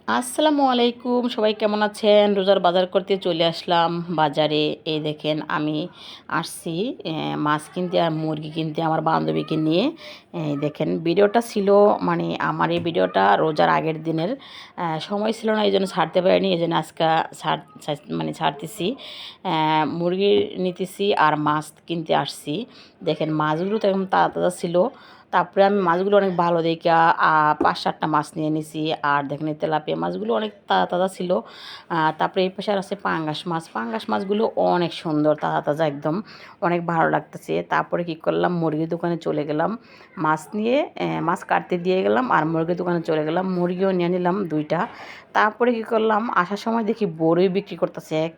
আসসালামু আলাইকুম, সবাই কেমন আছেন? রোজার বাজার করতে চলে আসলাম বাজারে। এই দেখেন আমি আসছি মাছ কিনতে আর মুরগি কিনতে আমার বান্ধবীকে নিয়ে। এই দেখেন ভিডিওটা ছিল, মানে আমার এই ভিডিওটা রোজার আগের দিনের। সময় ছিল না, এই জন্য ছাড়তে পারিনি, এই জন্য আজকে ছাড়তেছি। মুরগি নিতেছি আর মাছ কিনতে আসছি। দেখেন মাছগুলো তো একদম তাজা তাজা ছিল। তারপরে আমি মাছগুলো অনেক ভালো দেখে ৫-৭টা মাছ নিয়ে নিছি। আর দেখেন এই তেলাপিয়া মাছগুলো অনেক তাজা তাজা ছিল। তারপরে এই পাশে আর আছে পাঙ্গাস মাছ। পাঙ্গাস মাছগুলো অনেক সুন্দর, তাজা তাজা একদম, অনেক ভালো লাগতেছে। তারপরে কি করলাম, মুরগির দোকানে চলে গেলাম মাছ নিয়ে। মাছ কাটতে দিয়ে গেলাম আর মুরগির দোকানে চলে গেলাম, মুরগিও নিয়ে নিলাম 2টা। তারপরে কি করলাম, আসার সময় দেখি বড়ই বিক্রি করতেছে এক,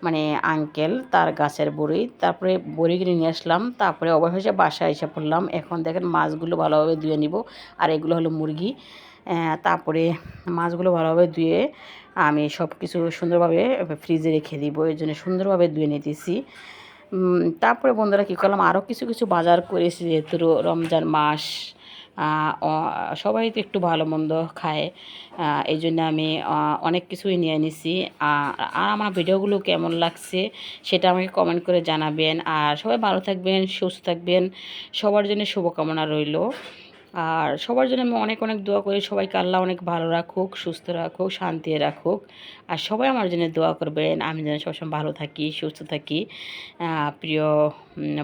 মানে আঙ্কেল, তার গাছের বড়ই। তারপরে বড়ি কিনে নিয়ে আসলাম। তারপরে অবশেষে বাসায় এসে পড়লাম। এখন দেখেন মাছগুলো ভালোভাবে ধুয়ে নিব। আর এগুলো হলো মুরগি। তারপরে মাছগুলো ভালোভাবে ধুয়ে আমি সব কিছু সুন্দরভাবে ফ্রিজে রেখে দিব, এই জন্য সুন্দরভাবে ধুয়ে নিতেছি। তারপরে বন্ধুরা কী করলাম, আরও কিছু কিছু বাজার করেছি, যেহেতু রমজান মাস। সবাই তো একটু ভালো মন্দ খায়, এই জন্য আমি অনেক কিছুই নিয়ে নিছি। আর আমার ভিডিওগুলো কেমন লাগছে সেটা আমাকে কমেন্ট করে জানাবেন। আর সবাই ভালো থাকবেন, সুস্থ থাকবেন, সবার জন্য শুভকামনা রইল। আর সবার জন্য আমি অনেক অনেক দোয়া করি, সবাইকে আল্লাহ অনেক ভালো রাখুক, সুস্থ রাখুক, শান্তি রাখুক। আর সবাই আমার জন্য দোয়া করবেন, আমি যেন সবসময় ভালো থাকি, সুস্থ থাকি। প্রিয়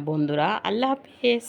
বন্ধুরা, আল্লাহ হাফিজ।